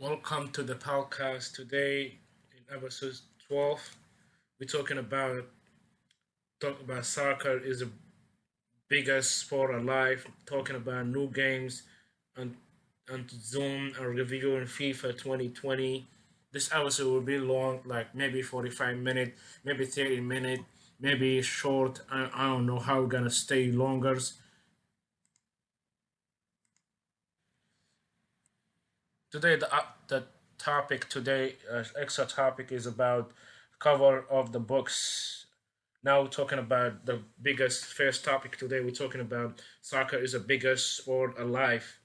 Welcome to the podcast. Today, in episode 12, we're talking about soccer is the biggest sport alive. Talking about new games and Zoom and reviewing FIFA 2020. This episode will be long, like maybe 45 minutes, maybe 30 minutes, maybe short. I don't know how we're gonna stay longer. Today, the topic today, extra topic is about cover of the books. Now, talking about the biggest first topic today, we're talking about soccer is the biggest sport alive,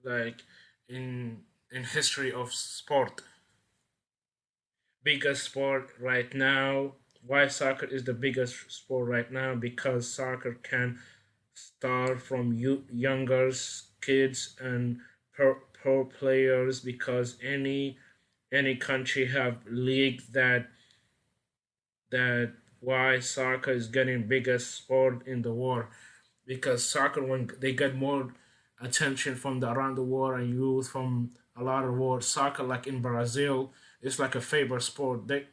like in history of sport. Biggest sport right now. Why soccer is the biggest sport right now? Because soccer can start from younger kids and pro players. Because any country have league that why soccer is getting biggest sport in the world, because soccer, when they get more attention from the around the world and youth from a lot of world. Soccer, like in Brazil, it's like a favorite sport. They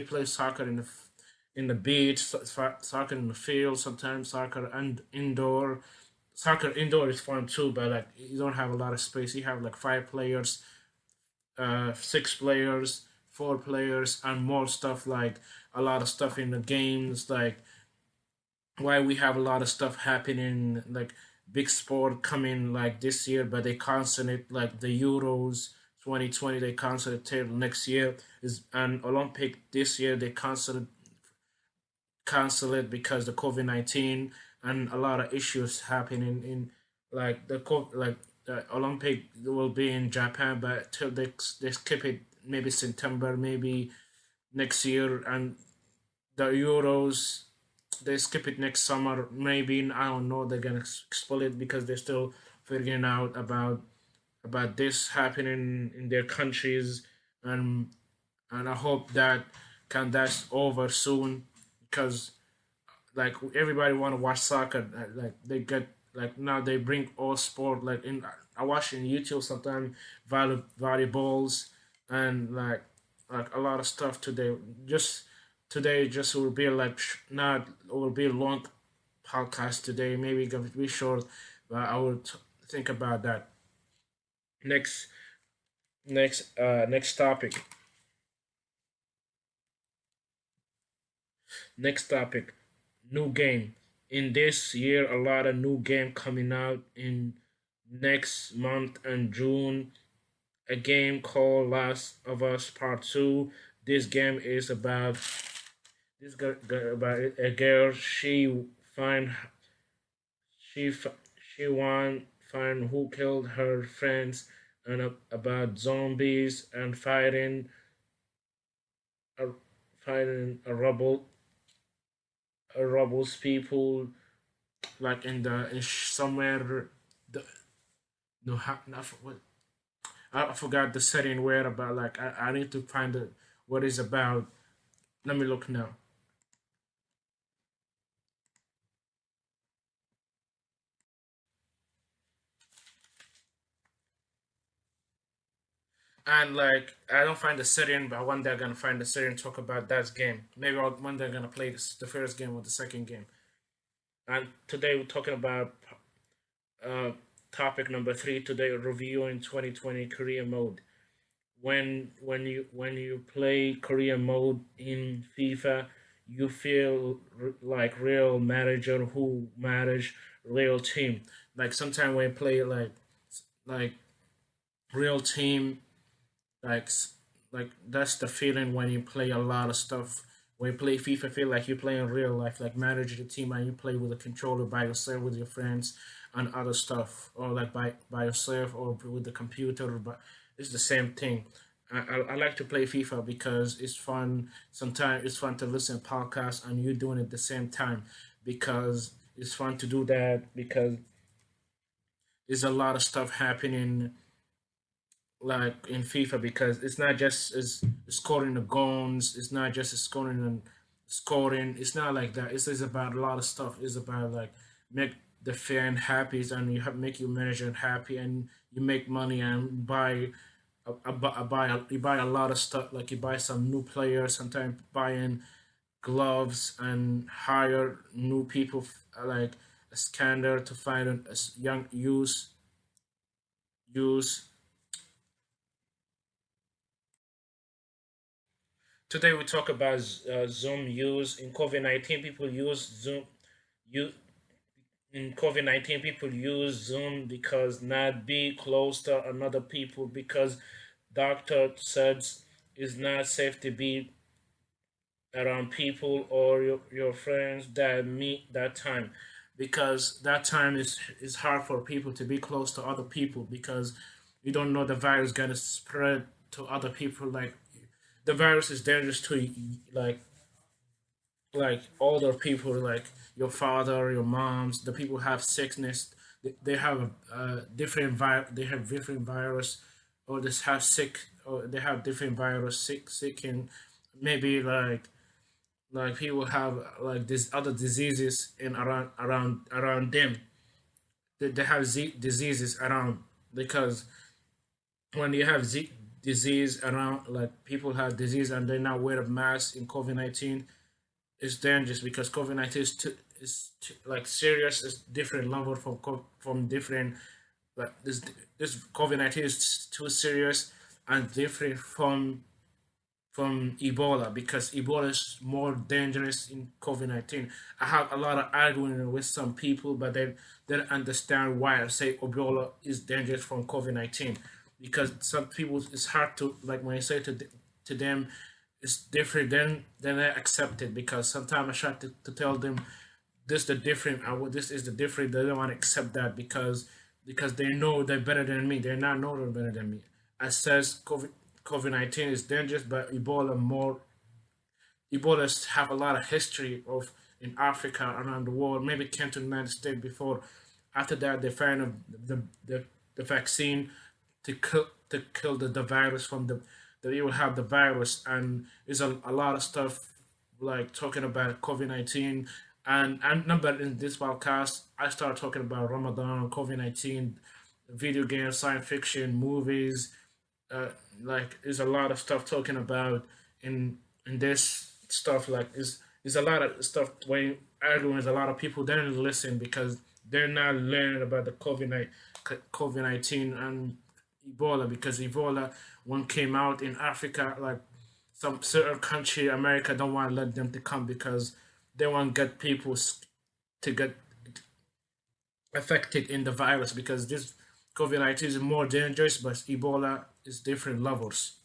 play soccer in the beach, soccer in the field, sometimes soccer and indoor. Soccer indoor is fun too, but like you don't have a lot of space. You have like 5 players, 6 players, 4 players, and more stuff, like a lot of stuff in the games, like why we have a lot of stuff happening, like big sport coming like this year, but they cancel it, like the Euros 2020, they cancel it till next year. Is an Olympic this year, they cancel it because the COVID-19 and a lot of issues happening in, like like the Olympic will be in Japan, but till they skip it, maybe September, maybe next year. And the Euros, they skip it next summer. Maybe I don't know. They're gonna expel it because they're still figuring out about this happening in their countries, and I hope that's over soon, because like everybody want to watch soccer. Like they get, like now they bring all sport, like in I watch in YouTube sometimes volleyballs and like a lot of stuff today. Just will be like not it will be a long podcast today. Maybe gonna be short, but I will think about that. Next, next topic. Next topic. New game. In this year, a lot of new game coming out in next month and June. A game called Last of Us Part Two. This game is about about a girl. Find she she want find who killed her friends, and about zombies and a fighting a rebels people, like in somewhere. The no, what, I forgot the setting where about, like I need to find what is about. Let me look now. And like I don't find the setting, but one day I'm gonna find the setting, talk about that game. Maybe one day I'm gonna play the first game or the second game. And today we're talking about uh, topic number three. Today, reviewing 2020 career mode. When you play career mode in FIFA, you feel like real manager who manage real team. Like sometimes when you play like real team, like like that's the feeling when you play a lot of stuff. When you play FIFA, feel like you're playing real life, like manage the team, and you play with a controller by yourself with your friends and other stuff, or like by yourself or with the computer. But it's the same thing. I like to play FIFA because it's fun. Sometimes it's fun to listen to podcasts and you doing it at the same time, because it's fun to do that, because there's a lot of stuff happening like in FIFA, because it's not just as scoring the goals, it's not just scoring and scoring. It's not like that. It's about a lot of stuff. It's about like make the fan happy, and you make your manager happy, and you make money and buy. you buy a lot of stuff. Like you buy some new players, sometimes buying gloves and hire new people like a scanner to find a young use. Today we talk about Zoom use in COVID-19. People use Zoom. You in COVID-19 people use Zoom because not be close to another people because doctor says it's not safe to be around people or your friends that meet that time because that time is hard for people to be close to other people because you don't know the virus gonna spread to other people. Like the virus is dangerous to like like older people, like your father, your moms, the people who have sickness. They have a different they have different virus, or they have sick, or they have different virus sick, and maybe like people have like these other diseases in around them. They have diseases around because when you have disease around, like people have disease and they're not wear a mask in COVID-19, it's dangerous because COVID-19 like serious. It's different level from from different, like this COVID-19 is too serious and different from Ebola because Ebola is more dangerous in COVID-19. I have a lot of arguing with some people, but they don't understand why I say Ebola is dangerous from COVID-19 because some people it's hard to, like when I say to them it's different, then I accept it because sometimes I try to tell them this the different, this is the different. They don't want to accept that because they know they're better than me. They're not know they're better than me. I says COVID-19 is dangerous, but Ebola have a lot of history of in Africa around the world. Maybe came to the United States before. After that, they found the vaccine to kill the virus from that you will have the virus, and there's a lot of stuff like talking about COVID-19. And I remember in this podcast, I started talking about Ramadan, COVID-19, video games, science fiction, movies, uh, like there's a lot of stuff talking about in this stuff. Like is a lot of stuff when arguing with a lot of people they don't listen because they're not learning about the COVID-19 and Ebola because Ebola one came out in Africa, like some certain country America don't want to let them to come because they want to get people to get affected in the virus because this COVID-19 is more dangerous, but Ebola is different levels.